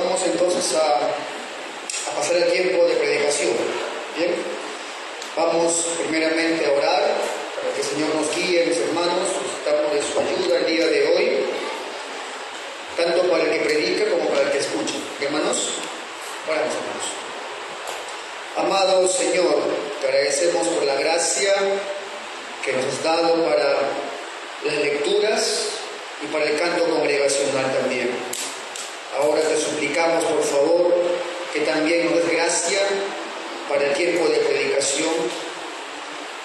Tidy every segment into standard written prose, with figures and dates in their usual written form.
Vamos entonces a pasar el tiempo de predicación. Bien, vamos primeramente a orar para que el Señor nos guíe, mis hermanos. Necesitamos de su ayuda el día de hoy, tanto para el que predica como para el que escucha. Hermanos, oramos, hermanos. Amado Señor, te agradecemos por la gracia que nos has dado para las lecturas y para el canto congregacional también. Ahora te suplicamos, por favor, que también nos des gracia para el tiempo de predicación.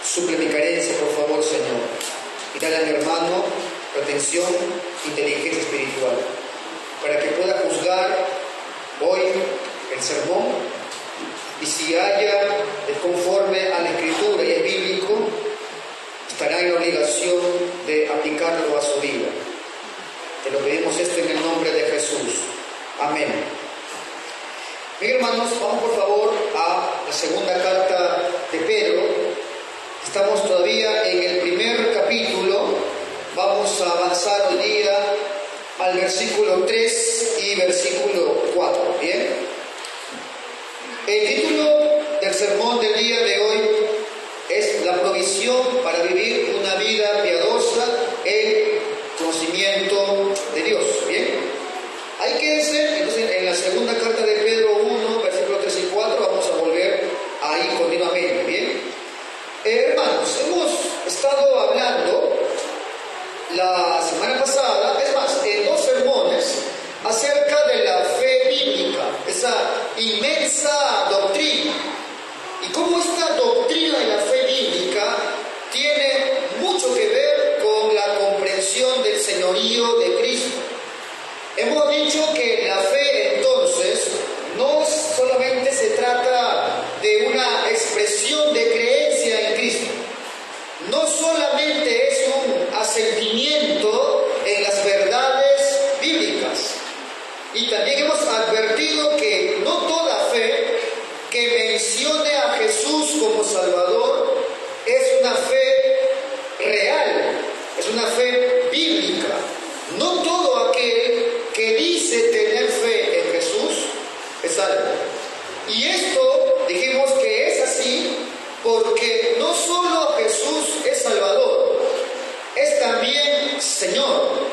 Suple mi carencia, por favor, Señor, y dale a mi hermano atención, inteligencia espiritual, para que pueda juzgar hoy el sermón, y si haya conforme a la Escritura y es bíblico, estará en la obligación de aplicarlo a su vida. Te lo pedimos esto en el nombre de Jesús. Amén. Bien, hermanos, vamos por favor a la segunda carta de Pedro. Estamos todavía en el primer capítulo. Vamos a avanzar hoy día al versículo 3 y versículo 4. Bien. El título del sermón del día de hoy es la provisión para vivir una vida piadosa en conocimiento de Dios. Bien. Hay que ser, entonces, en la segunda carta de Pedro 1, versículos 3 y 4, vamos a volver ahí continuamente. Bien. Hermanos, hemos estado hablando la semana pasada, es más, en 2 sermones, acerca de la fe bíblica, esa inmensa doctrina, y cómo esta doctrina de la fe bíblica tiene mucho que ver con la comprensión del señorío de Cristo. Hemos dicho que la fe, entonces, no solamente se trata de una expresión de creencia en Cristo, no solamente es un asentimiento en las verdades bíblicas. Y también hemos advertido que no toda fe que mencione a Jesús como Salvador es una fe real, es una fe bíblica. No todo aquel que dice tener fe en Jesús es salvo. Y esto dijimos que es así porque no solo Jesús es Salvador, es también Señor.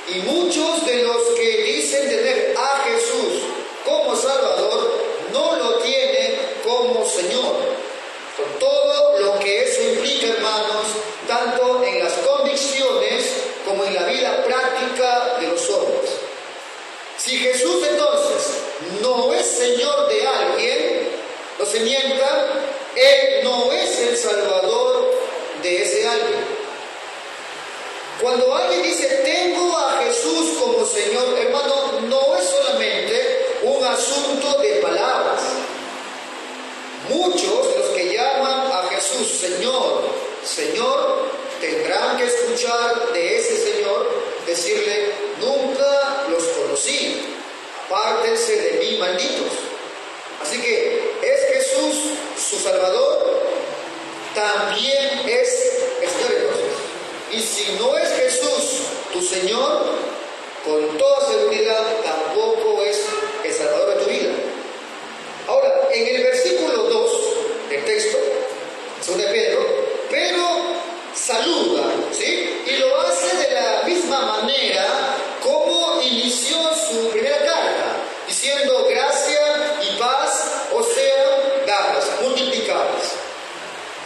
Y muchos de los que dicen tener a Jesús como Salvador no lo tienen como Señor. Con todo lo que eso implica, hermanos, tanto en las convicciones como en la vida práctica de los hombres. Si Jesús entonces no es Señor de alguien, no se mienta, Él no es el Salvador de ese alguien. Cuando alguien dice, tengo a Jesús como Señor, hermano, no es solamente un asunto de palabras. Muchos de los que llaman a Jesús Señor, Señor, tendrán que escuchar de ese Señor decirle, nunca los conocí, apártense de mí, malditos. Así que, ¿es Jesús su Salvador? También es el Señor entonces. Y si no es Jesús tu Señor, con toda seguridad tampoco es el Salvador de tu vida. Ahora, en el versículo 2 del texto, de Pedro, Pedro saluda, ¿sí? Y lo hace de la misma manera como inició su primera carta, diciendo gracia y paz os sean dadas, multiplicadas.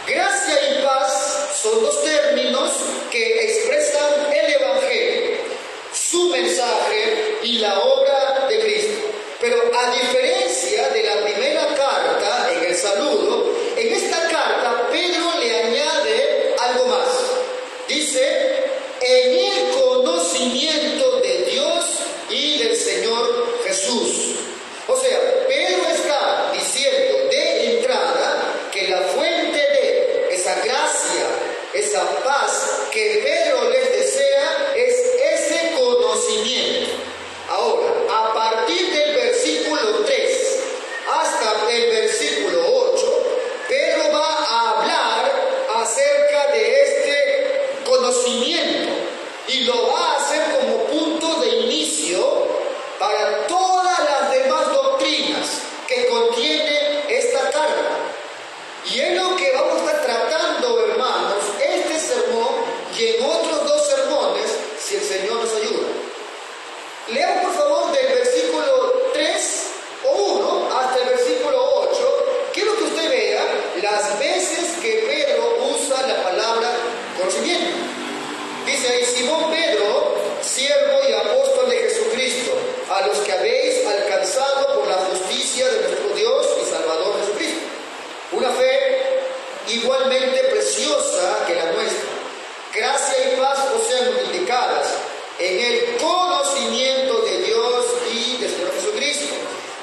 Gracia y paz son 2 términos que expresan el Evangelio, su mensaje y la obra de Cristo. Pero a diferencia de la primera carta, en el saludo, en esta carta Pedro le añade algo más. Dice, en el conocimiento de Dios y del Señor Jesús. O sea, Pedro está diciendo de entrada que la fuente de esa gracia, esa paz que Pedro les desea es ese conocimiento. Ahora,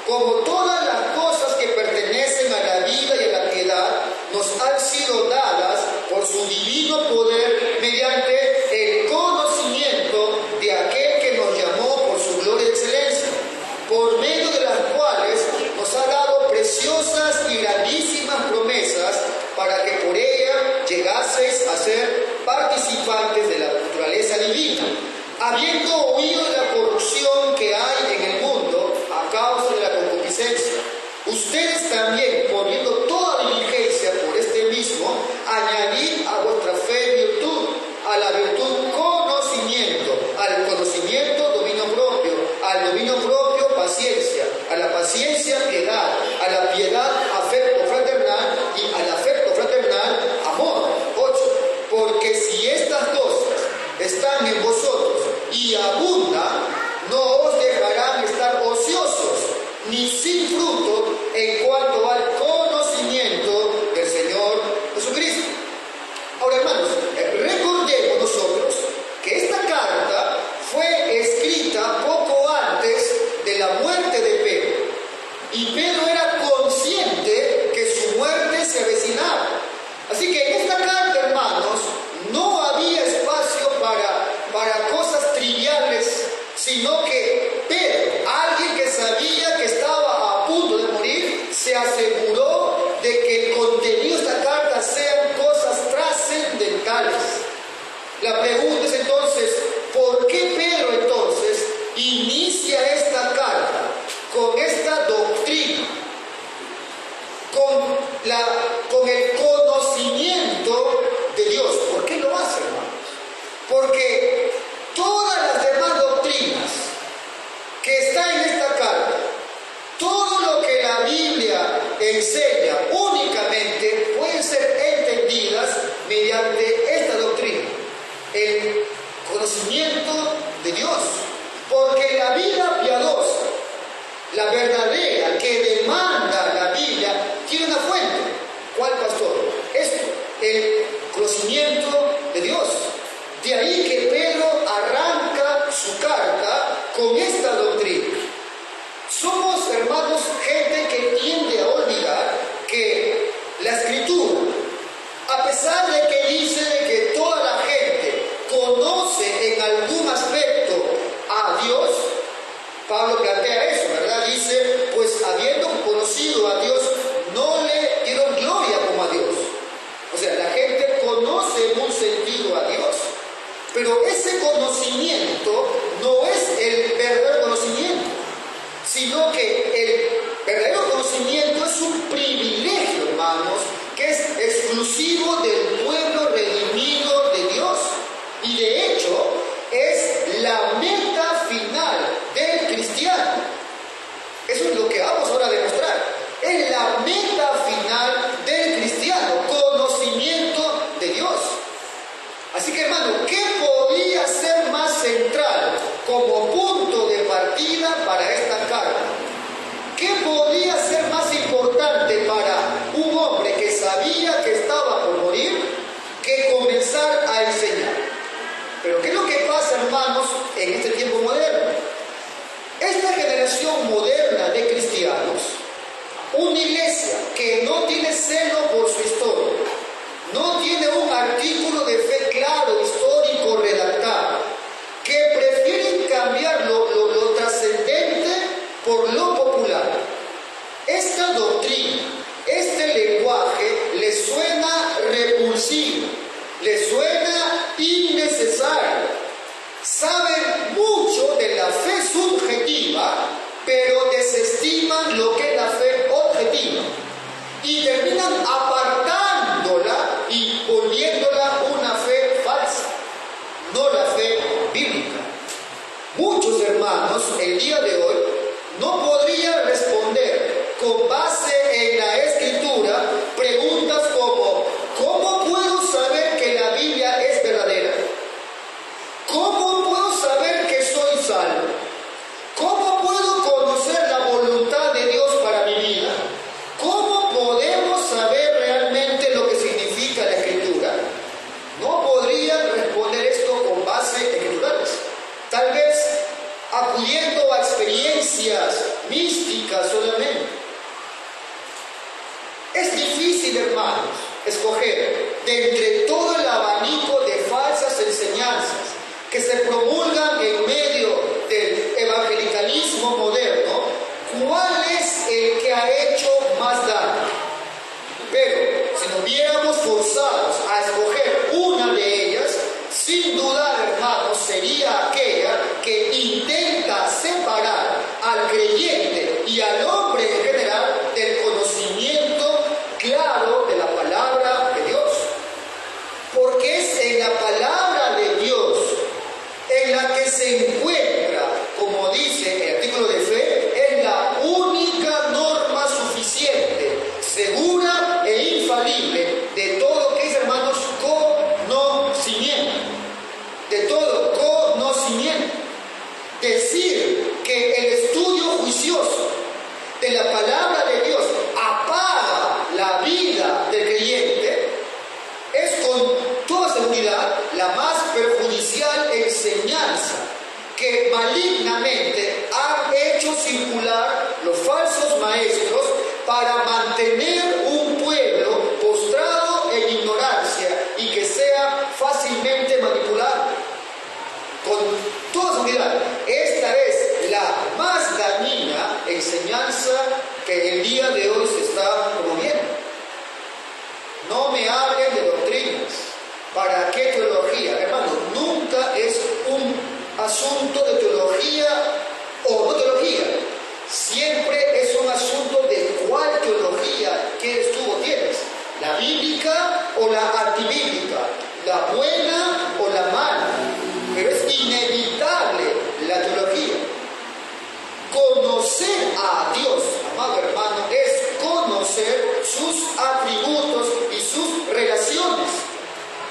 como todas las cosas que pertenecen a la vida y a la piedad, nos han sido dadas por su divino poder mediante el conocimiento de aquel que nos llamó por su gloria y excelencia, por medio de las cuales nos ha dado preciosas y grandísimas promesas para que por ella llegaseis a ser participantes de la naturaleza divina, habiendo oído de la corrupción que hay en el mundo a causa de la concupiscencia. Ustedes también, poniendo toda diligencia por este mismo, añadid a vuestra fe virtud, a la virtud conocimiento, al conocimiento dominio propio, al dominio propio paciencia, a la paciencia piedad, a la piedad afecto fraternal y al afecto fraternal amor. 8. Porque si estas cosas están en vosotros y abundan, no os dejarán estar ociosos ni sin fruto en cuanto al conocimiento del Señor Jesucristo. Ahora, hermanos, recordemos nosotros que esta carta fue escrita poco antes de la muerte de Pedro, y Pedro era consciente que su muerte se avecinaba. Así que en esta carta, hermanos, no había espacio para cosas triviales, sino que Pedro, alguien que sabía que estaba a punto de morir, se aseguró de que el contenido de esta carta sean cosas trascendentales. La pregunta es entonces, ¿por qué Pedro entonces inicia esta carta con esta doctrina, con el conocimiento de Dios? ¿Por qué lo hace, hermanos? Porque todas las demás doctrinas que están en esta carta, todo lo que la Biblia enseña únicamente pueden ser entendidas mediante esta doctrina, el conocimiento de Dios. Porque la vida piadosa, la verdadera, que demanda la Biblia, tiene una fuente. ¿Cuál, pastor? Esto, el conocimiento de Dios. De ahí que Pedro arranca su carta con esta doctrina. Somos, hermanos, gente que tiende a olvidar que la Escritura, a pesar de que dice que toda la gente conoce en algún aspecto a Dios, Pablo plantea eso, ¿verdad? Dice, pues habiendo conocido a Dios, no le dieron gloria como a Dios. O sea, la gente conoce en un sentido a Dios, pero ese conocimiento no es el verdadero conocimiento, sino que el verdadero conocimiento es un privilegio, hermanos, que es exclusivo del pueblo redimido de Dios. Y de hecho, es la meta final del cristiano. Eso es lo que vamos ahora a demostrar. Es la meta final del cristiano, conocimiento de Dios. Así que, hermano, ¿qué podía ser más central como punto de partida para esta carta? ¿Qué podía ser más importante para un hombre que sabía que estaba por morir que comenzar a enseñar? Pero ¿qué es lo que pasa, hermanos, en este tiempo moderno? Esta generación moderna de cristianos, una iglesia que no tiene celo por su historia, no tiene un artículo de fe claro, histórico, redactado, que prefieren cambiar lo trascendente por lo popular. Esta doctrina, este lenguaje les suena repulsivo, les suena innecesario. Saben mucho de la fe subjetiva, pero desestiman lo que es la fe objetiva y terminan apartándola y volviéndola una fe falsa, no la fe bíblica. Muchos hermanos el día de hoy no podrían responder con base en la Escritura preguntas como: ¿cómo puedo saber que la Biblia es verdadera? ¿Cómo puedo saber que soy salvo? ¿Cómo puedo conocer la voluntad de Dios para mi vida? ¿Cómo podemos saber realmente lo que significa la Escritura? No podrían responder esto con base escriturales. Tal vez acudiendo a experiencias místicas o hermanos, escoger de entre todo el abanico de falsas enseñanzas que se promulgan en medio del evangelicalismo moderno, ¿cuál es el que ha hecho más daño? Pero si nos viéramos forzados a escoger una de ellas, sin dudar, hermanos, sería aquella que intenta separar al creyente y al hombre en general del conocimiento claro de la palabra de Dios. Porque es en la palabra de Dios en la que se encuentra, como dice el artículo de fe, es la única norma suficiente, segura e infalible de todo lo que es, hermanos, conocimiento. De todo conocimiento. Decir que el estudio juicioso de la palabra de Dios apaga la vida del creyente es con toda seguridad la más perjudicial enseñanza que malignamente han hecho circular los falsos maestros para mantener un pueblo postrado en ignorancia y que sea fácilmente manipulado. Con toda seguridad, esta es la más dañina enseñanza que el día de hoy se está promoviendo. No me hablen de doctrinas. ¿Para qué teología? Hermano, nunca es un asunto de teología o no teología. Siempre es un asunto de cuál teología quieres tú o tienes. La bíblica o la antibíblica. La buena o la mala. Pero es inevitable la teología. Conocer a Dios, amado hermano, es conocer sus atributos y sus relaciones.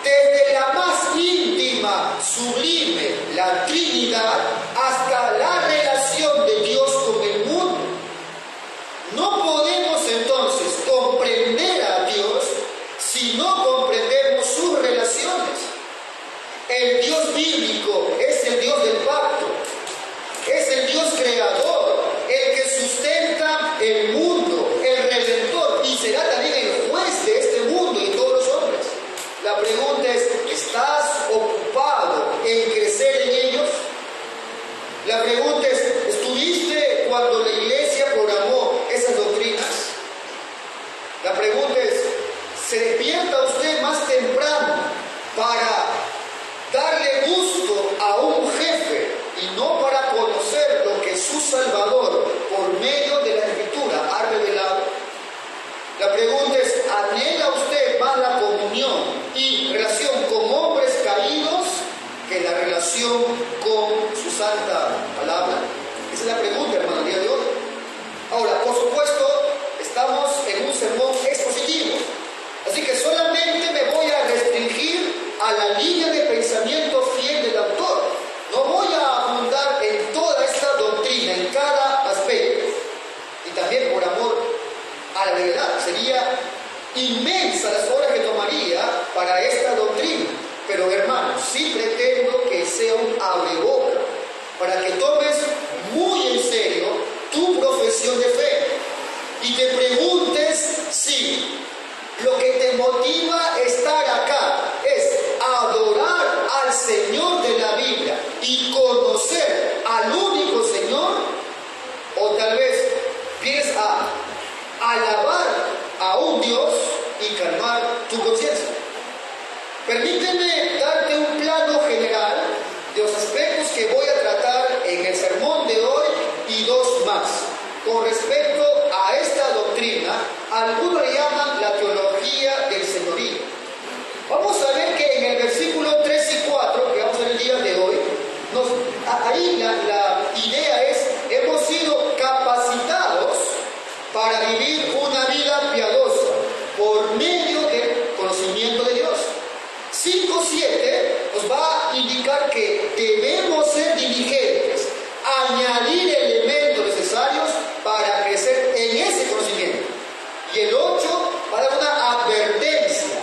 Desde la más íntima, sublime, la Trinidad, hasta la relación de Dios con el mundo. No podemos entonces comprender a Dios si no comprendemos sus relaciones. El Dios bíblico es el Dios del pacto, es el Dios creador, el que sustenta el mundo, el redentor, y será también el juez de este mundo y todos los hombres. La pregunta es, ¿estás ocupado en crecer en ellos? La pregunta es, ¿estuviste cuando la iglesia programó esas doctrinas? La pregunta es, ¿se despierta usted más temprano para darle gusto a un jefe y no para conocer lo que su Salvador, por medio de la Escritura, ha revelado? La pregunta es, ¿anhela usted más la comunión y relación con hombres caídos que la relación con su santa palabra? Esa es la pregunta, hermano, el día de hoy. Ahora, por supuesto, estamos en un sermón expositivo, así que solamente me voy a restringir a la línea de pensamiento fiel del autor. No voy a abundar en toda esta doctrina, en cada aspecto, y también por amor a la verdad. Sería inmensa las horas que tomaría para esta doctrina, pero hermanos, sí pretendo que sea un abreboca para que tomes muy en serio tu profesión de fe y te preguntes si lo que te motiva a estar acá es adorar al Señor de la Biblia y conocer al único Señor, o tal vez vienes a alabar a un Dios y calmar tu conciencia. Permíteme darte un plano general de los aspectos que voy a tratar en el sermón de hoy y dos más. Con respecto a esta doctrina, algunos le llaman la teología del señorío. Vamos a ver que en el versículo 3 y 4, que vamos a ver el día de hoy, ahí la idea es, hemos sido capacitados para vivir una vida piadosa por medio del conocimiento de Dios. 5:7 nos va a indicar que debemos ser diligentes, añadir elementos necesarios para crecer en ese conocimiento. Y el 8 va a dar una advertencia,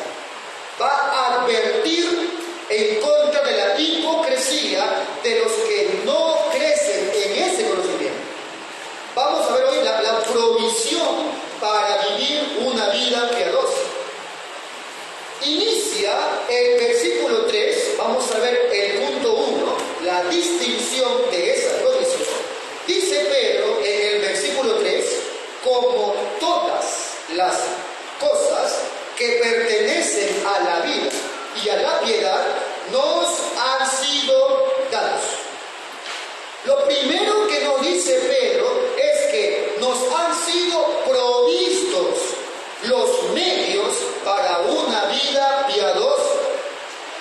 va a advertir en contra de la hipocresía de los que no crecen en ese conocimiento. Vamos a ver hoy la provisión para vivir una vida piadosa. inicia el versículo 3, vamos a ver el punto 1, la distinción de esa provisión. Dice Pedro en el versículo 3, como todas las cosas que pertenecen a la vida y a la piedad nos han sido dados. Lo primero que nos dice Pedro es que nos han sido provistos los medios para una vida piadosa.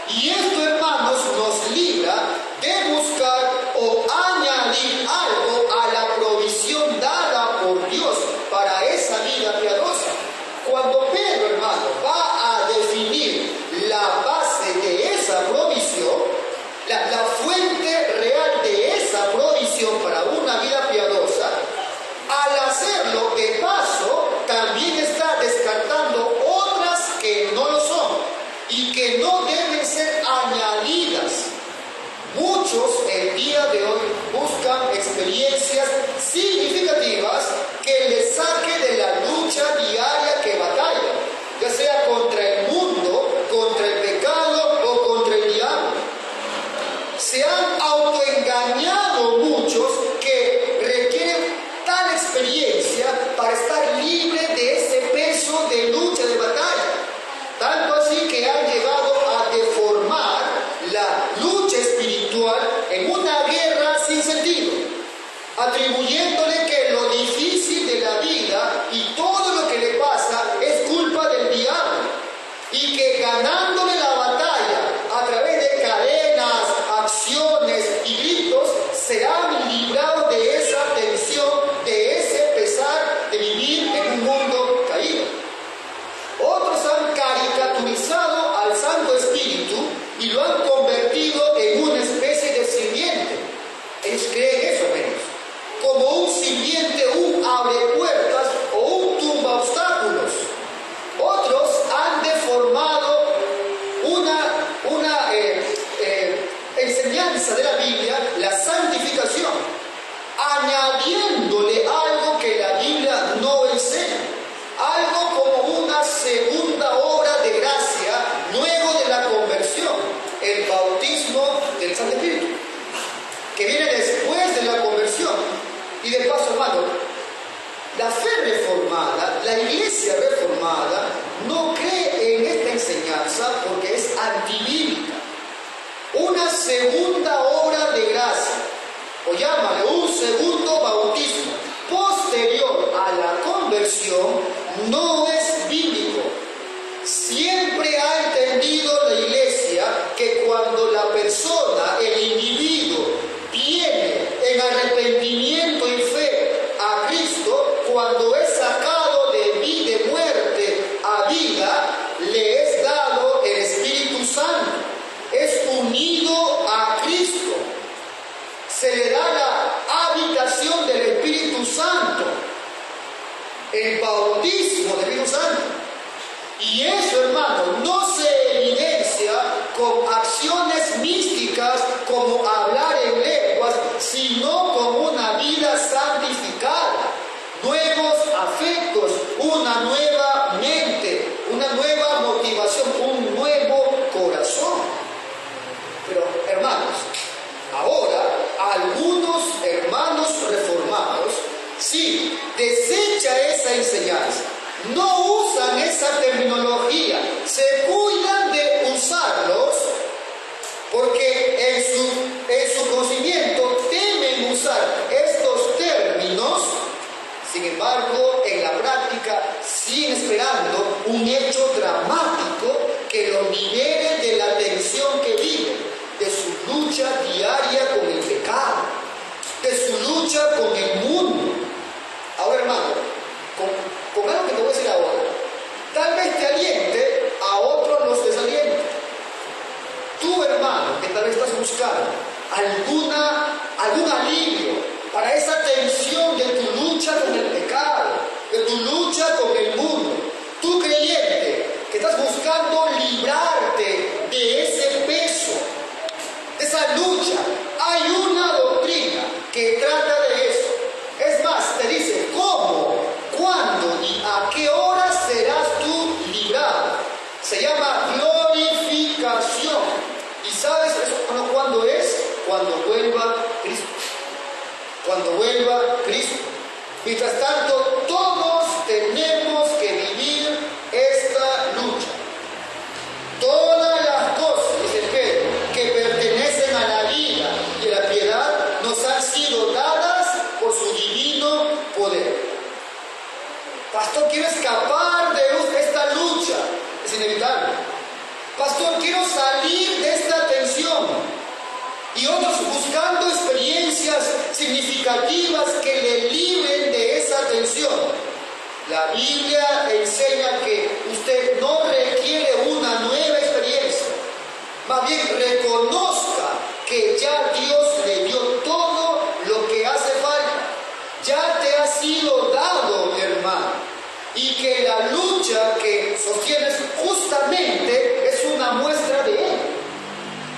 Y esto, hermanos, nos libra de buscar o añadir algo a la provisión dada por Dios para esa vida piadosa. Cuando Pedro, hermano, va a definir la base de esa provisión, la fuente real de esa provisión para una vida piadosa, al hacerlo de paso, también está descartando otras que no lo son y que no deben ser añadidas. Muchos el día de hoy buscan experiencias significativas que les saque de la lucha diaria que batalla, ya sea contra el mundo, contra el pecado o contra el diablo. Se han autoengañado muchos que requieren tal experiencia para estar libre de ese peso de lucha, de batalla. Tanto así que han llegado a deformar la lucha espiritual en una guerra sin sentido, atribuyéndole que lo difícil de la vida y todo lo que le pasa es culpa del diablo, y que ganándole la batalla a través de cadenas, acciones y gritos, serán librados de esa tensión, de ese pesar de vivir en un mundo caído. Otros han caricaturizado al Santo Espíritu y lo han convertido en una especie de sirviente. Ellos creen eso, menos, como un sirviente, un abrepuertas o un tumba obstáculos. Otros han deformado una enseñanza de la Biblia, la santificación, añadiéndole algo que la Biblia no enseña, algo como una segunda obra de gracia luego de la conversión, el bautismo del Santo Espíritu, que viene después de la conversión. Y de paso, hermano, la fe reformada, la iglesia reformada, no cree en esta enseñanza porque es antibíblica. Una segunda obra de gracia, o llámale un segundo bautismo posterior a la conversión, no es bíblico. Siempre ha entendido la iglesia que cuando la persona, el individuo, viene en arrepentimiento y fe a Cristo, cuando es sacado de muerte a vida, le es dado el Espíritu Santo, es unido a Cristo, se le da la habitación del Espíritu Santo, el bautismo del Espíritu Santo. Y eso, hermano, no se evidencia con acciones místicas como hablar en lenguas, sino con una vida santificada, nuevos afectos, una nueva mente, una nueva motivación, un nuevo corazón. Pero, hermanos, ahora algunos hermanos reformados sí desecha esa enseñanza, no usan esa terminología, se cuidan de usarlos porque en su conocimiento temen usar estos términos. Sin embargo, en la práctica siguen esperando un hecho dramático que los libere de la tensión que viven, de su lucha diaria con el pecado, de su lucha con el mundo. Ahora, hermano, con algo que te voy a decir ahora, tal vez te aliente, a otros los desaliente. Tú, hermano, que tal vez estás buscando algún alivio para esa tensión de tu lucha con el pecado, de tu lucha con el mundo. Tú, creyente, que estás buscando librarte de ese peso, de esa lucha. Hay una doctrina que trata de eso, vuelva Cristo. Cuando vuelva Cristo. Mientras tanto, todos tenemos que vivir esta lucha. Todas las cosas, dice Pedro, que pertenecen a la vida y a la piedad, nos han sido dadas por su divino poder. Pastor, quiero escapar de esta lucha. Es inevitable. Pastor, quiero salir de esta tensión. Y otros buscando experiencias significativas que le libren de esa tensión. La Biblia enseña que usted no requiere una nueva experiencia. Más bien reconozca que ya Dios le dio todo lo que hace falta. Ya te ha sido dado, mi hermano. Y que la lucha que sostienes justamente es una muestra de él.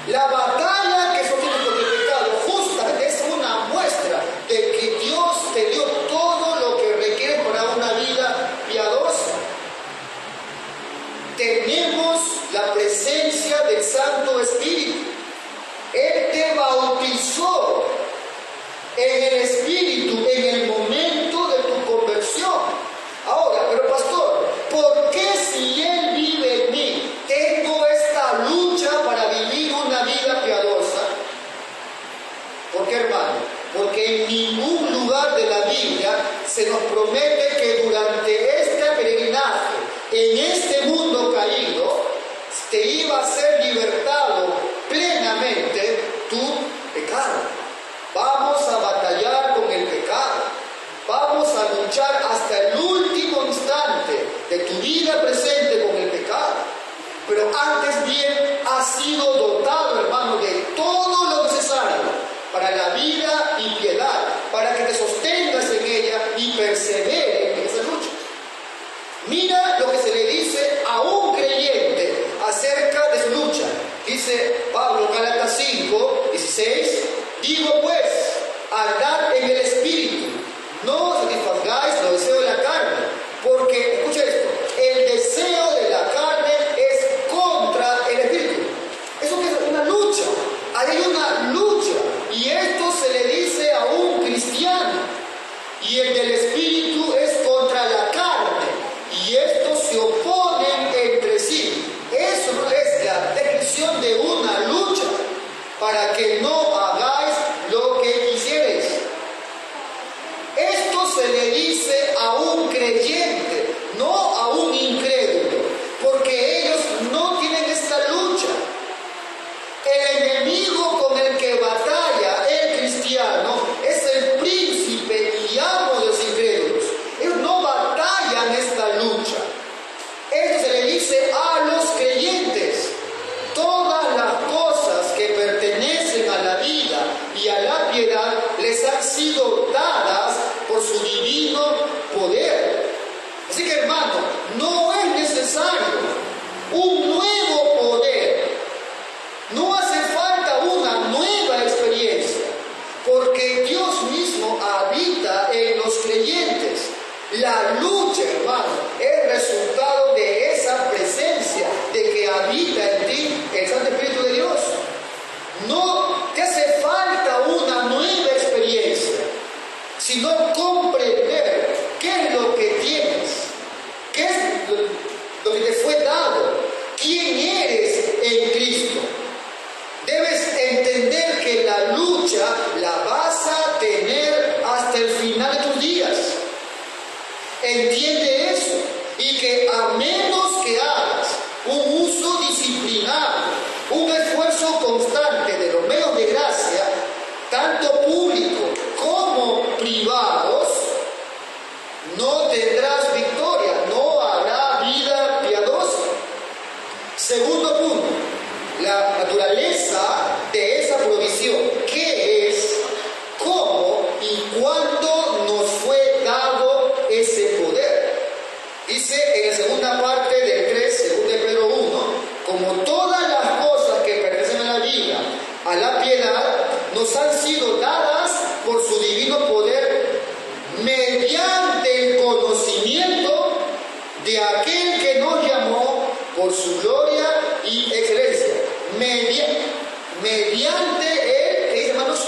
La batalla que sostienes con el pecado justamente es una muestra de que Dios te dio todo lo que requiere para una vida piadosa. Tenemos la presencia del Santo Espíritu. Él te bautizó en el Espíritu en el momento de tu conversión. Ahora, pero pastor, ¿por qué si Él vive en mí, tengo esta lucha para vivir una vida piadosa? ¿Por qué, hermano? Porque en ningún lugar de la Biblia se nos promete que durante este peregrinaje, en este mundo caído, te iba a ser libertado plenamente tu pecado. Vamos a batallar con el pecado. Vamos a luchar hasta el último instante de tu vida presente con el pecado. Pero antes bien has sido dotado, hermano, de todo lo necesario para la vida y piedad, para que te sostengas en ella y perseveres en esa lucha. Mira lo que se le dice a un creyente acerca de su lucha. Dice Pablo, Gálatas 5:16, digo pues, andad en el Espíritu, no satisfagáis los deseos de la carne, porque, escucha esto, el deseo de la carne es contra el Espíritu. Eso es una lucha, hay una lucha, y esto se le dice a un cristiano, y el del Espíritu es contra la carne, y estos se oponen entre sí. Eso es la descripción de una lucha, para que no hagáis lo que quisierais. Esto se le dice a un creyente, no a un incrédulo, porque ellos no tienen esta lucha. El enemigo con el que batalla el cristiano es el príncipe y amo de los incrédulos. Ellos no batallan esta lucha. Esto se le dice a los creyentes. Todas las cosas que pertenecen a la vida y a la piedad les han sido dadas por su divino poder. Así que, hermano, no es necesario un nuevo poder. No hace falta una nueva experiencia, porque Dios mismo habita en los creyentes. La lucha, hermano, es resultado de esa presencia, de que habita en ti el Santo Espíritu de Dios. No te hace falta una nueva experiencia, sino comprender qué es lo que tienes, qué es lo que te fue dado, quién eres en Cristo. Debes entender que la lucha la vas a tener hasta el final de tus días. Entiende eso, y que a menos que hagas un uso disciplinado, un esfuerzo constante de los medios de gracia, tanto público como privados, no tendrás victoria, no habrá vida piadosa. Segundo punto, la naturaleza de esa provisión. ¿Qué es? ¿Cómo y cuándo nos fue dado ese poder? Dice en la segunda parte del 3, 2 de Pedro 1, como todas las cosas que pertenecen a la vida, a la piedad, nos han sido dadas por su divino poder, mediante el conocimiento de aquel que nos llamó por su gloria y excelencia. Mediante él, hermanos,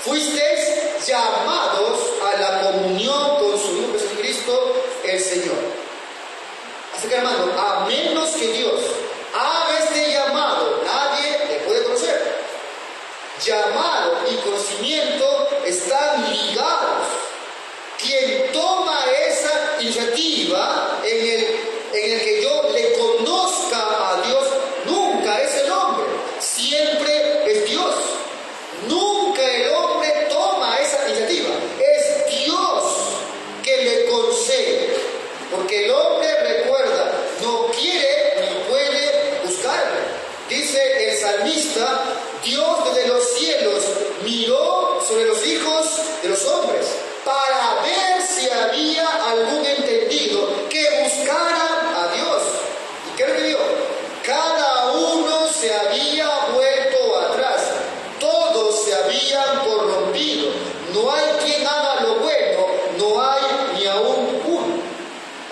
fuisteis llamados a la comunión con su Hijo Jesucristo el Señor. Así que, hermano, a menos que Dios haga este llamado, nadie le puede conocer. Llamado y conocimiento están ligados. Quien toma esa iniciativa en el que yo le conozca a Dios, nunca es el hombre, siempre es Dios. Nunca el hombre toma esa iniciativa, es Dios que le concede, porque el hombre, recuerda, no quiere ni puede buscarle. Dice el salmista: Dios desde los cielos miró sobre los hijos de los hombres para ver si había algún entendido que buscara a Dios. ¿Y qué es lo que vio? Cada uno se había vuelto atrás, todos se habían corrompido, no hay quien haga lo bueno, no hay ni aún uno.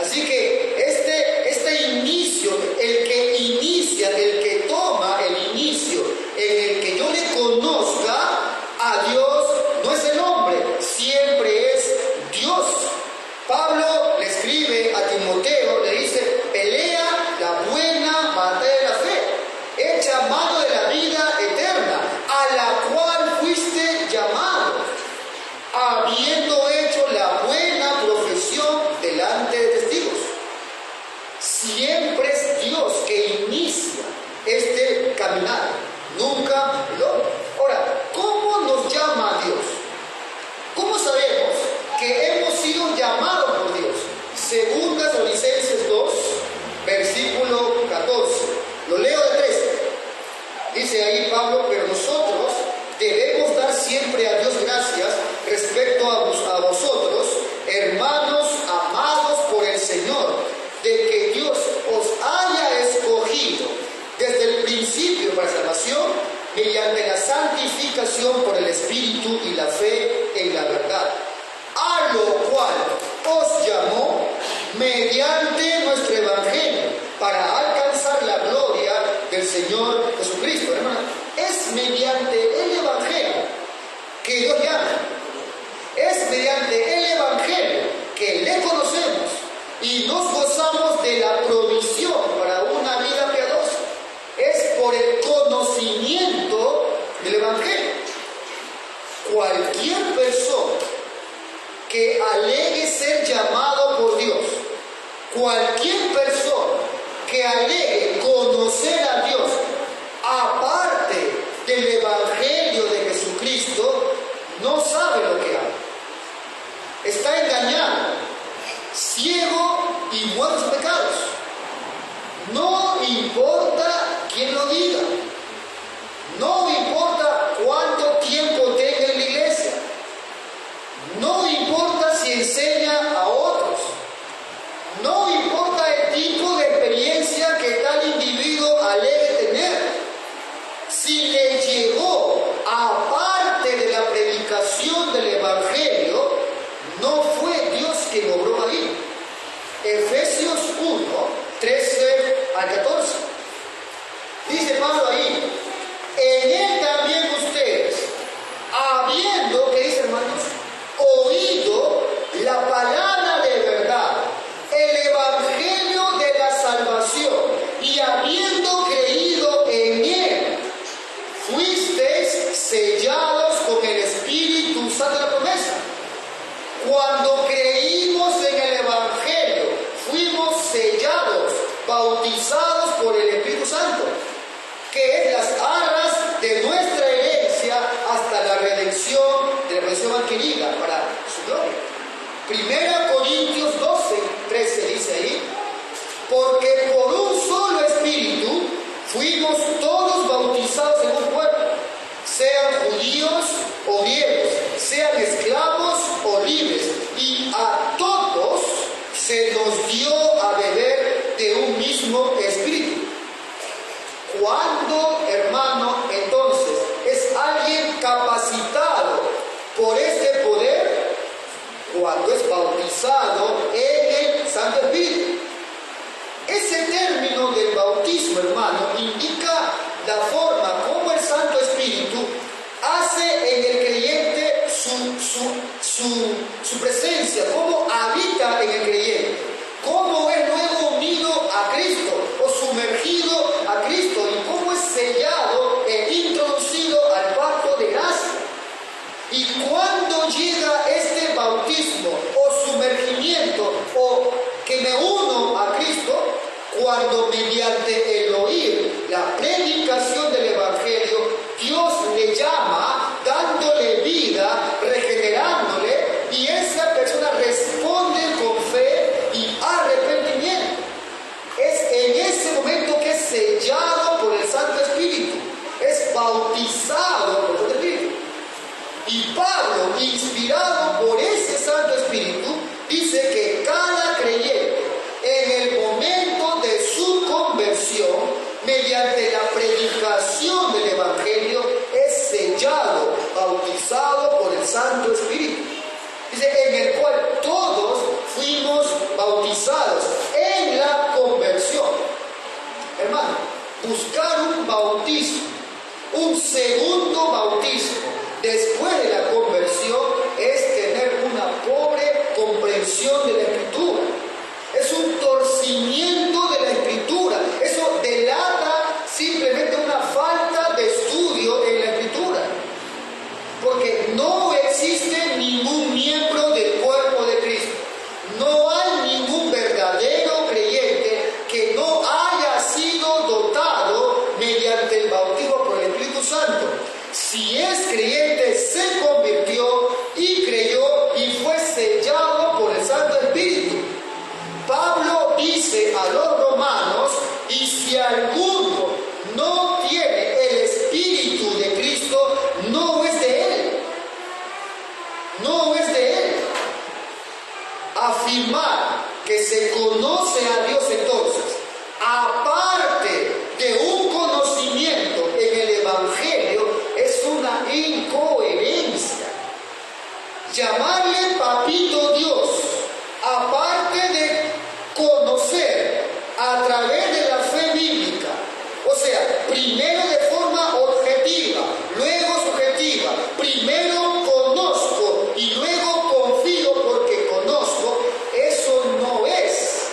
Así que este inicio, el que inicia, el que toma el inicio, en el que yo le conozca a Dios, no es el hombre, siempre es Dios. Pablo le escribe a Timoteo, le dice: pelea la buena batalla de la fe, echa mano de la vida eterna, a la cual fuiste llamado, habiendo hecho la buena profesión delante de testigos. Siempre es Dios que inicia este caminar, nunca el hombre. Ahora, ¿cómo nos llama Dios? ¿Cómo sabemos que hemos sido llamados por Dios? Segunda Tesalonicenses 2, versículo 14. Lo leo de 13. Dice ahí Pablo: pero nosotros debemos dar siempre a Dios gracias respecto a vosotros, hermanos amados por el Señor, de que Dios os haya escogido desde el principio para salvación, mediante la santificación por el Espíritu y la fe en la verdad, a lo cual os llamó mediante nuestro Evangelio, para alcanzar la gloria del Señor Jesucristo. Hermano, es mediante el Evangelio que Dios llama. Es mediante el Evangelio que le conocemos y nos gozamos de la provisión para una vida piadosa. Es por el conocimiento del Evangelio. Cualquier persona que alegue ser llamado por Dios, cualquier persona que alegue conocer a Dios, aparte del Evangelio de Jesucristo, no sabe lo que habla. Está engañado, ciego y muerto en pecados. No importa quién lo diga, no importa cuánto tiempo tenga en la iglesia, no importa si enseña a otros, no importa el tipo de experiencia que tal individuo alegue tener. Si le llegó aparte de la predicación del Evangelio, no fue Dios quien obró ahí. Efesios 1, 13 al 14. Dice Pablo ahí: en él también ustedes, habiendo, ¿qué dice, hermanos? Oído la palabra de verdad, el Evangelio de la salvación, y habiendo creído en él, fuisteis sellados con el Espíritu Santo de la promesa. Cuando creímos en el Evangelio, fuimos sellados, bautizados por el Espíritu Santo, que es las arras de nuestra herencia hasta la redención de la redención adquirida para su gloria. Primera Corintios 12, 13 dice ahí: porque por un solo Espíritu fuimos todos bautizados en un cuerpo, sean judíos o griegos, sean esclavos o libres, y a todos se nos dio a beber de un mismo Espíritu. ¿Cuándo, hermano, entonces es alguien capacitado por este poder? Cuando es bautizado su presencia, cómo habita en el creyente, cómo es luego unido a Cristo o sumergido a Cristo y cómo es sellado e introducido al pacto de gracia. Y cuando llega este bautismo o sumergimiento o que me uno a Cristo, cuando mediante el oír la predicación del Evangelio, Dios le llama, dándole vida, regenerándole, y esa persona responde con fe y arrepentimiento. Es en ese momento que es sellado por el Santo Espíritu, es bautizado por el Santo Espíritu. Y Pablo, inspirado por ese Santo Espíritu, dice que cada creyente, en el momento de su conversión, mediante la predicación del Evangelio, es sellado, bautizado por el Santo Espíritu. Dice, en el cual todos fuimos bautizados en la conversión. Hermano, buscar un bautismo, un segundo bautismo, después de la conversión, es tener una pobre comprensión de la Escritura. Es un torcimiento de la Escritura. Eso delata simplemente una falta de estudio en la Escritura. Porque no existe ningún miembro del cuerpo de Cristo. No hay ningún verdadero creyente que no haya sido dotado mediante el bautismo por el Espíritu Santo. Si es creyente, se convirtió y creyó y fue sellado por el Santo Espíritu. Pablo dice a los romanos, y si alguno no tiene el Espíritu de Cristo, no es de él. No es de él. Afirmar que se conoce a Dios entonces, aparte de un conocimiento en el Evangelio, es una incoherencia. Llamarle papito Dios, aparte de conocer a través de la fe bíblica, o sea, primero de forma objetiva, luego subjetiva, primero conozco y luego confío porque conozco, eso no es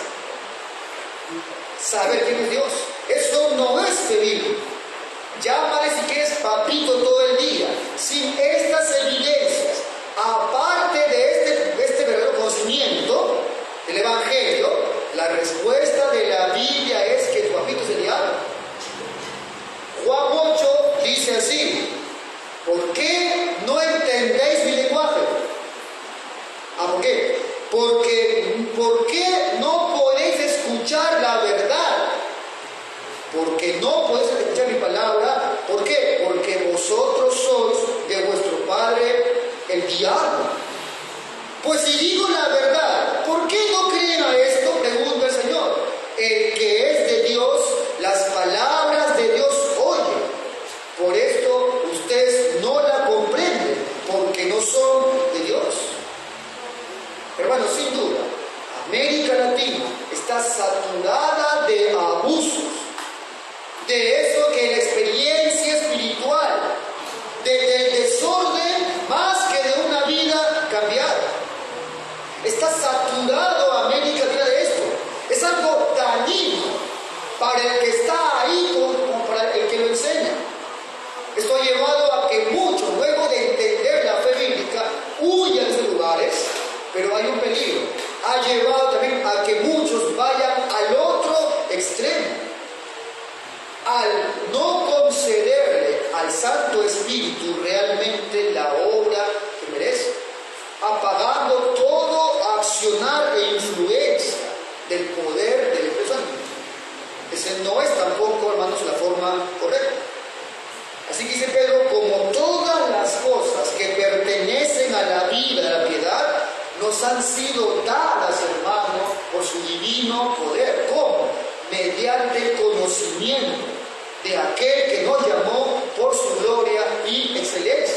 saber quién es Dios, eso no es fe bíblica. Llámale si quieres papito todo el día, sin estas evidencias, aparte de este verdadero conocimiento del Evangelio, la respuesta de la Biblia es que el papito es el diablo. Juan 8 dice así: ¿por qué no entendéis mi lenguaje? ¿Por qué? ¿Por qué no podéis escuchar la verdad? Porque no podéis escuchar mi palabra. ¿Por qué? Porque vosotros sois de vuestro padre el diablo. Pues si digo la verdad, ¿por qué no creen a esto? Pregunta el Señor. El que es de Dios, las palabras de Dios oye. Por esto ustedes no la comprenden, porque no son de Dios. Hermanos, sin duda, América Latina está saturada de abusos, de eso que la experiencia espiritual, del desorden más que de una vida cambiada. Está saturado América Latina de esto. Es algo dañino para el que está ahí como para el que lo enseña. Esto ha llevado a que muchos, luego de entender la fe bíblica, huyan de esos lugares, pero hay un peligro. Ha llevado también a que muchos vayan al otro extremo, al no concederle al Santo Espíritu realmente la obra que merece, apagando todo accionar e influencia del poder del Espíritu Santo. Ese no es tampoco, hermanos, la forma correcta. Así que dice Pedro, como todas las cosas que pertenecen a la vida de la piedad, nos han sido dadas, hermanos, por su divino poder. ¿Cómo? Mediante el conocimiento de aquel que nos llamó por su gloria y excelencia.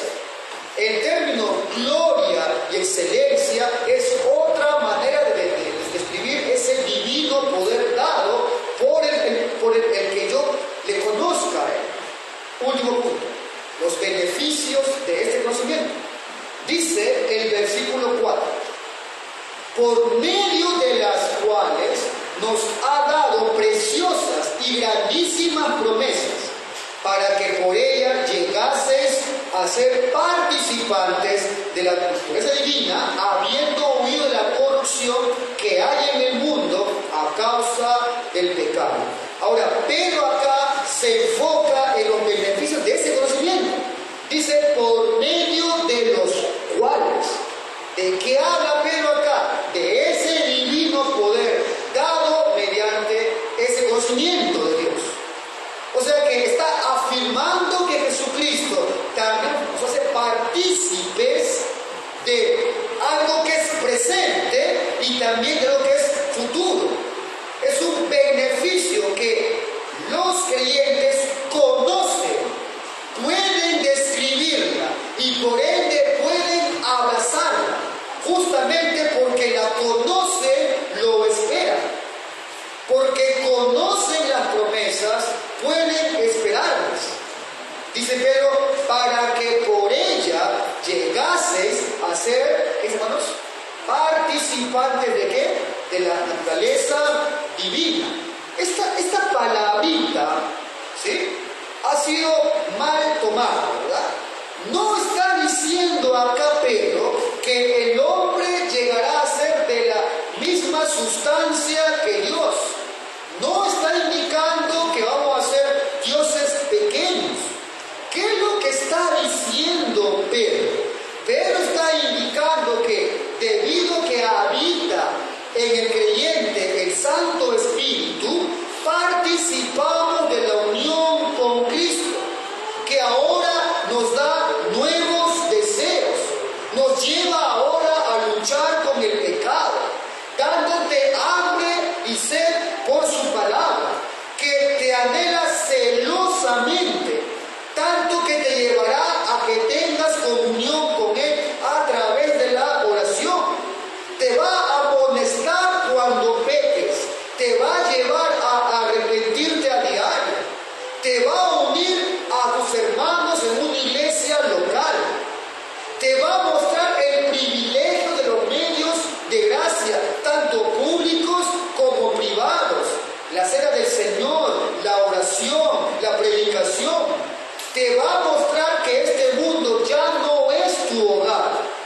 El término gloria y excelencia es otra manera de describir ese divino poder dado por el que yo le conozca a él. Último punto, los beneficios de este conocimiento. Dice el versículo por medio de las cuales nos ha dado preciosas y grandísimas promesas, para que por ellas llegaseis a ser participantes de la naturaleza divina, habiendo huido de la corrupción que hay en el mundo a causa del pecado. Ahora, Pedro acá se enfoca en los beneficios de ese conocimiento. Dice, por medio de los cuales. ¿De qué habla Pedro acá? De ese divino poder dado mediante ese conocimiento de Dios. O sea que está afirmando que Jesucristo también nos hace partícipes de algo que es presente y también de lo que es futuro. Es un beneficio que los creyentes conocen, pueden describirla y por ende pueden abrazarla, justamente porque la conocen, lo esperan. Porque conocen las promesas, pueden esperarlas. Dice Pedro, para que por ella llegaseis a ser, hermanos, participantes de qué? De la naturaleza divina. Esta palabrita, ¿sí?, ha sido mal tomada, ¿verdad? No está diciendo acá Pedro que el hombre llegará a ser de la misma sustancia que Dios. No está indicando que vamos a ser dioses pequeños. ¿Qué es lo que está diciendo Pedro? Pedro está indicando que debido que habita en el creyente el Santo Espíritu, participamos de la unión con Cristo, que ahora nos da nuevos deseos, nos lleva ahora a luchar con el pecado, dándote hambre y sed por su palabra, que te anhela celosamente, tanto que te llevará a que tengas comunión con Él a través de la oración. Te va a amonestar cuando peques, te va a llevar a arrepentirte a diario, te va a unir a tus hermanos en una iglesia local, te va a mostrar el privilegio de los medios de gracia, tanto públicos como privados, la cena del Señor, la oración, la predicación. Te va a mostrar que este mundo ya no es tu hogar.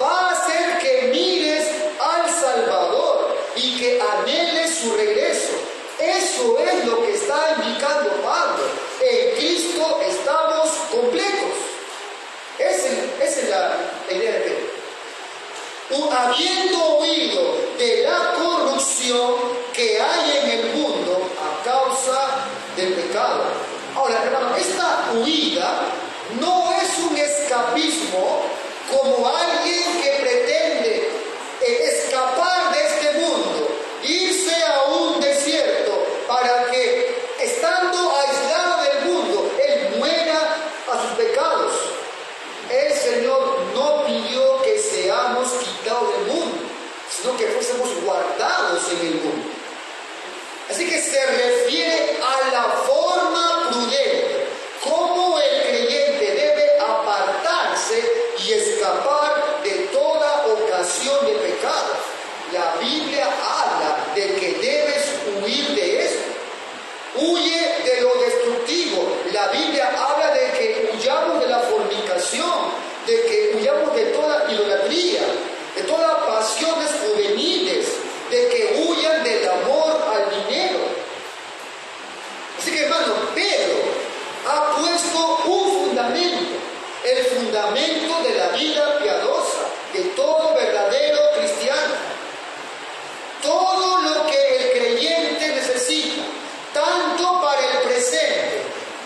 Va a hacer que mires al Salvador y que anheles su regreso. Eso es lo que está indicando Pablo. En Cristo estamos completos. Esa es la idea de Pedro. Habiendo huido de la corrupción que hay en el mundo a causa del pecado. Ahora, hermano, esta huida no es un escapismo como alguien que pretende escapar de este mundo, irse a un desierto para que, estando aislado del mundo, él muera a sus pecados. El Señor no pidió que seamos quitados del mundo, sino que fuésemos guardados en el mundo. Así que se refiere a la forma prudente, cómo el creyente debe apartarse y escapar de toda ocasión de pecado. La Biblia habla de que debes huir de esto. Huye de lo destructivo. La Biblia habla de que huyamos de la fornicación, de que huyamos de toda idolatría, de todas pasiones juveniles, de que huyan del amor al dinero. Así que, hermano, Pedro ha puesto un fundamento, el fundamento de la vida piadosa, de todo verdadero cristiano. Todo lo que el creyente necesita, tanto para el presente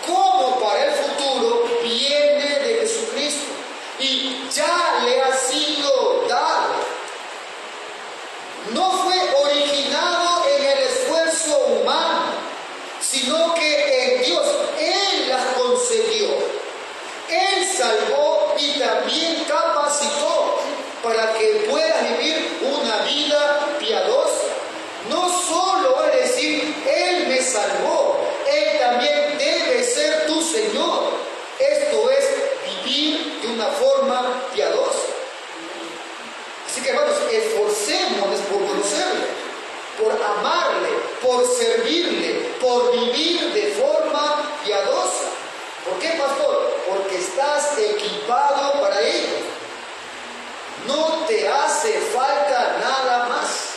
como para el futuro, viene de Jesucristo y ya le ha sido dado. No fue originado en el esfuerzo humano, sino que en Dios. Él las concedió, Él salvó y también capacitó para que puedas vivir una vida piadosa. No solo es decir, Él me salvó, Él también debe ser tu Señor. Esto es vivir de una forma piadosa. Así que, hermanos, esforcémonos por servirle, por vivir de forma piadosa. ¿Por qué, pastor? Porque estás equipado para ello. No te hace falta nada más.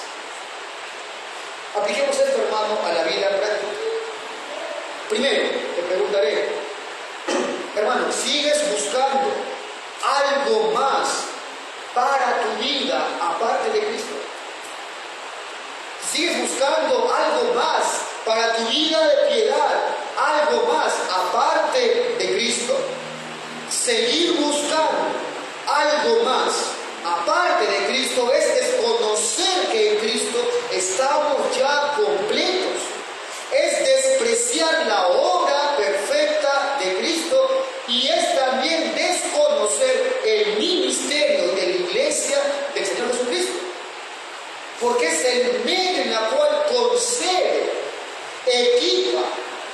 Apliquemos esto, hermano, a la vida práctica. Primero, te preguntaré, hermano, ¿sigues buscando algo más para tu vida aparte de Cristo? ¿Sigues buscando algo más para tu vida de piedad, algo más aparte de Cristo? Seguir buscando algo más aparte de Cristo es desconocer que en Cristo estamos ya completos. Es despreciar la obra perfecta de Cristo y es también desconocer el ministerio de la iglesia del Señor Jesucristo. Porque es el medio en el cual concede, equipa,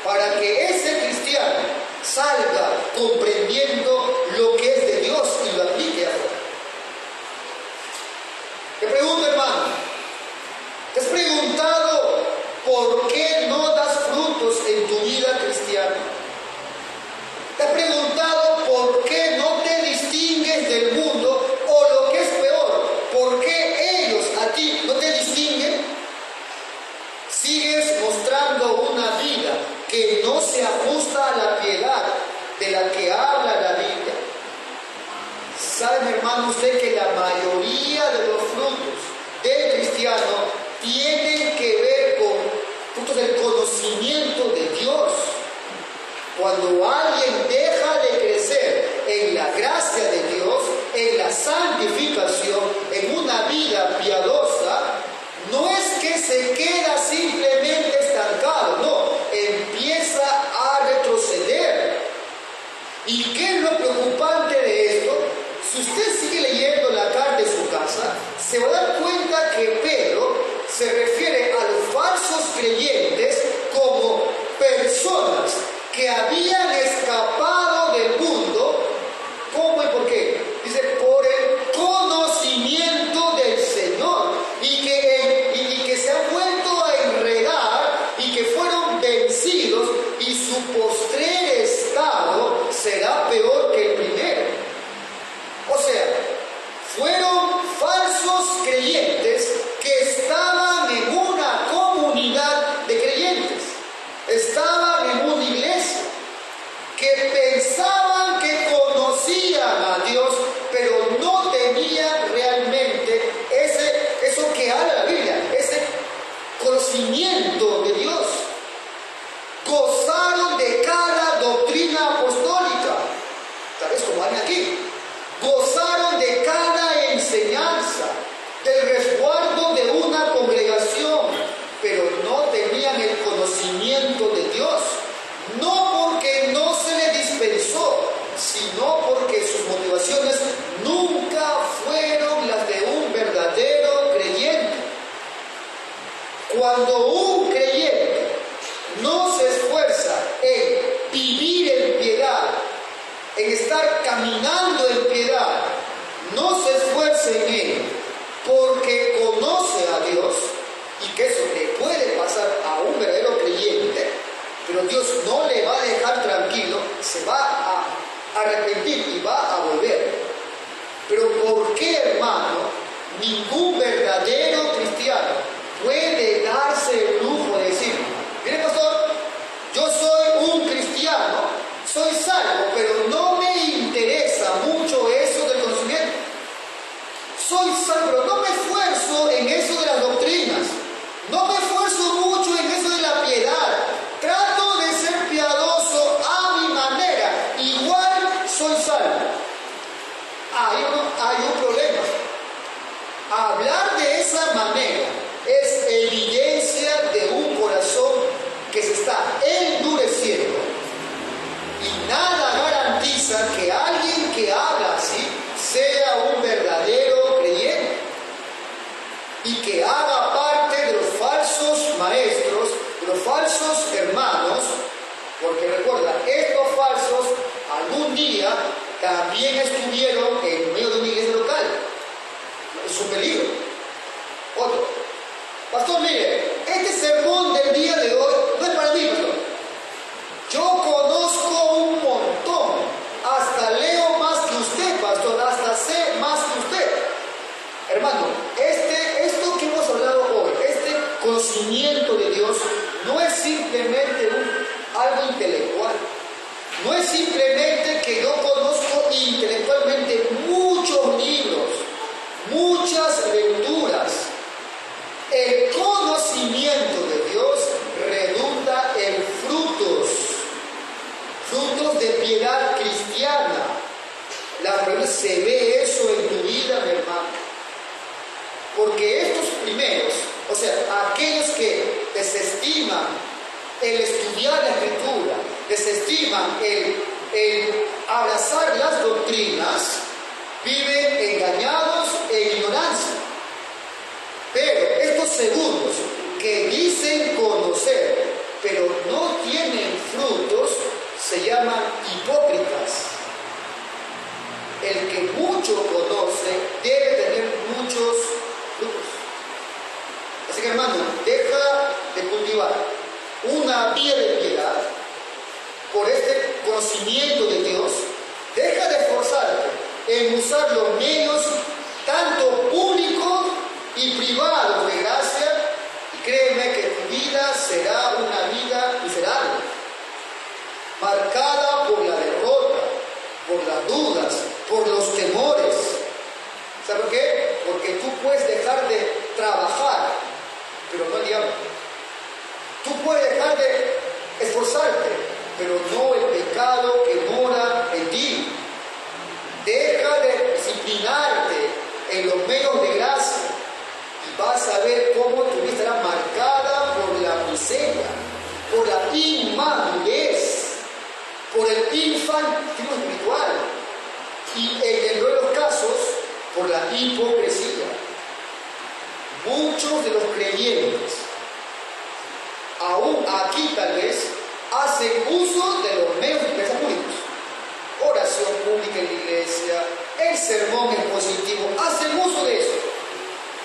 para que ese cristiano salga comprendiendo lo que es de Dios y lo aplique afuera. Te pregunto, hermano, ¿te has preguntado por qué no das frutos en tu vida cristiana? ¿Te has preguntado por qué no te distingues del mundo? O lo que es peor, ¿por qué ellos a ti no te distinguen? Sigues mostrando una vida que no se ajusta a la piedad de la que habla la Biblia. ¿Saben, hermano, usted que la mayoría de los frutos del cristiano tienen que ver con frutos del conocimiento de Dios? Cuando alguien deja de crecer en la gracia de Dios, en la santificación, en una vida piadosa, no es que se queda simplemente estancado, no, empieza a retroceder. ¿Y qué es lo preocupante de esto? Si usted sigue leyendo la carta de su casa, se va a dar cuenta que Pedro se refiere a los falsos creyentes como personas que habían escapado del mundo. ¿Cómo y por qué? Dice, por el conocimiento del Señor y que se han vuelto a enredar y que fueron vencidos y su postrer estado será peor que el primero. O sea, fueron falsos creyentes que estaban en una comunidad de creyentes, estaban en una iglesia, que pensaban que conocían a Dios, pero no tenían realmente eso que habla la Biblia, ese conocimiento de Dios. Gozaron de cada doctrina apostólica, tal vez como hay aquí. Gozaron de cada enseñanza, del resguardo de una congregación, pero no tenían el conocimiento de Dios. No porque no se le dispensó, sino porque sus motivaciones nunca fueron las de un verdadero creyente. Cuando un creyente no se esfuerza en vivir en piedad, en estar caminando en piedad, no se esfuerza en él porque conoce a Dios, y que eso le puede pasar a un verdadero creyente, pero Dios no le va a dejar tranquilo, se va a arrepentir y va a volver. Pero ¿por qué, hermano, ningún verdadero cristiano puede darse el lujo de decir, mire, pastor, yo soy un cristiano, soy salvo, pero no me interesa mucho eso del conocimiento? Soy salvo, pero no me esfuerzo en eso de las doctrinas, no me esfuerzo mucho en eso de la piedad, trato de ser piadoso a mi manera, igual soy salvo. Hay un problema. Hablar de esa manera es evidencia de un corazón que se está endureciendo, y nada garantiza que alguien que habla así sea un verdadero creyente y que haga parte de los falsos maestros, de los falsos hermanos, porque recuerda, estos falsos algún día también estuvieron en medio de una iglesia local. Es un peligro. Otro. Pastor, mire, este sermón del día el estudiar la Escritura, desestiman el abrazar las doctrinas, viven engañados en ignorancia. Pero estos segundos que dicen conocer, pero no tienen frutos, se llaman hipócritas. El que mucho conoce debe tener muchos frutos. Así que, hermano, deja de cultivar una vida de piedad por este conocimiento de Dios. Deja de esforzarte en usar los medios, tanto públicos y privados de gracia, y créeme que tu vida será una vida miserable, marcada por la derrota, por las dudas, por los temores. ¿Sabes por qué? Porque tú puedes dejar de trabajar, pero no el diablo. Tú puedes dejar de esforzarte, pero no el pecado que mora en ti. Deja de disciplinarte en los medios de gracia y vas a ver cómo tu vida estará marcada por la miseria, por la inmadurez, por el infantilismo espiritual y en el peor de los casos por la hipocresía. Muchos de los creyentes, aún aquí tal vez, hacen uso de los medios de expresión públicos. Oración pública en la iglesia, el sermón expositivo, hacen uso de eso,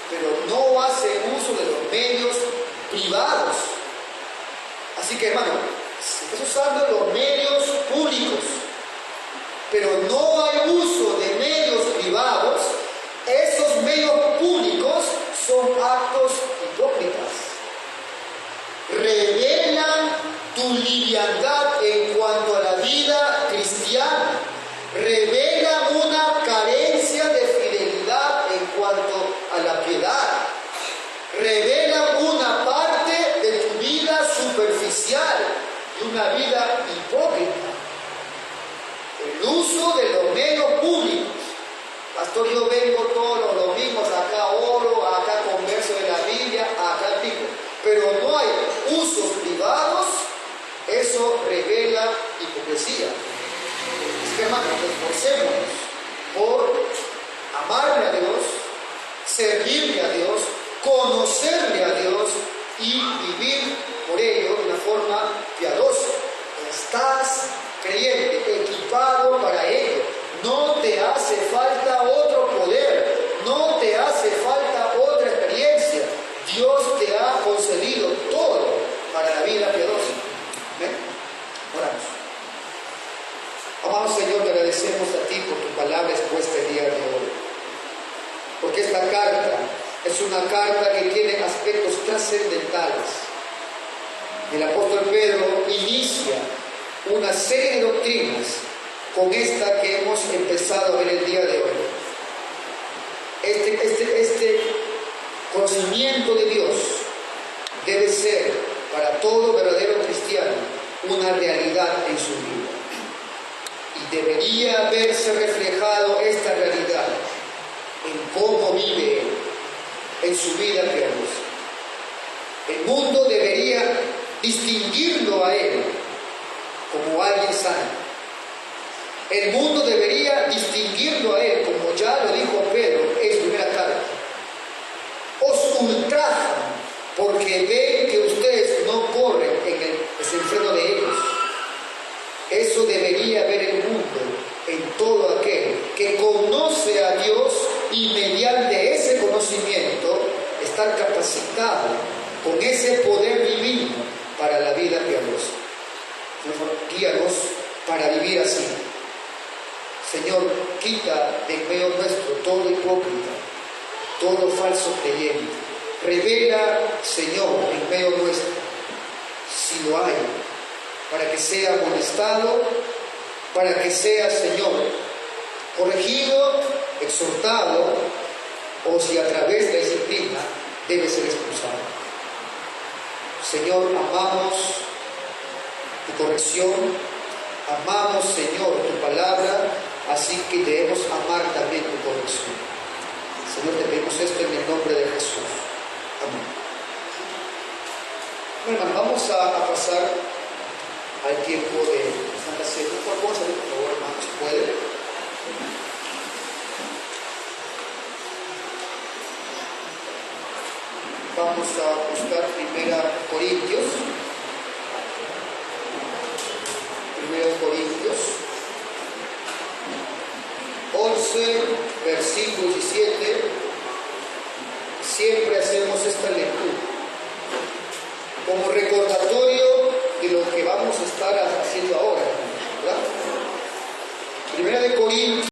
pero no hacen uso de los medios privados. Así que, hermano, si estás usando los medios públicos, pero no hay uso de medios privados, esos medios públicos son actos hipócritas. Revelan tu liviandad en cuanto a la vida cristiana. Revelan una carencia de fidelidad en cuanto a la piedad. Revelan una parte de tu vida superficial y una vida hipócrita. El uso de los medios públicos. Pastor, yo vengo todos los domingos, acá oro, acá converso de la Biblia, acá digo, pero no hay usos privados, eso revela hipocresía. Así que, hermanos, esforcémonos por amarle a Dios, servirle a Dios, conocerle a Dios y vivir por ello de una forma piadosa. Estás creyente, equipado para ello. No te hace falta otro poder, no te hace falta otra experiencia. Dios te ha concedido todo para la vida piadosa. ¿Ven? Oramos. Amado Señor, te agradecemos a ti por tu palabra expuesta el día de hoy. Porque esta carta es una carta que tiene aspectos trascendentales. El apóstol Pedro inicia una serie de doctrinas con esta que hemos empezado a ver el día de hoy. Este conocimiento de Dios debe ser para todo verdadero cristiano una realidad en su vida. Y debería verse reflejado esta realidad en cómo vive él, en su vida piadosa. El mundo debería distinguirlo a él como alguien sano. El mundo debería distinguirlo a él, como ya lo dijo Pedro en su primera carta. Os ultrajan porque ven que ustedes no corren en el desenfreno de ellos. Eso debería ver el mundo en todo aquel que conoce a Dios y mediante ese conocimiento estar capacitado con ese poder divino para la vida piadosa. Señor, guíanos para vivir así. Señor, quita de en medio nuestro todo hipócrita, todo falso creyente. Revela, Señor, en medio nuestro, si lo hay, para que sea amonestado, para que sea, Señor, corregido, exhortado, o si a través de la disciplina debe ser expulsado. Señor, amamos tu corrección, amamos, Señor, tu palabra, así que debemos amar también tu corrección. Señor, te pedimos esto en el nombre de Jesús. Amén. Bueno, hermano, vamos a pasar pasar al tiempo de Santa Cena. Vamos a ver, por favor, hermanos, si puede. Vamos a buscar 1 Corintios. 1 Corintios 11, versículo 17. Siempre hacemos esta lectura como recordatorio de lo que vamos a estar haciendo ahora, ¿verdad? 1 Corintios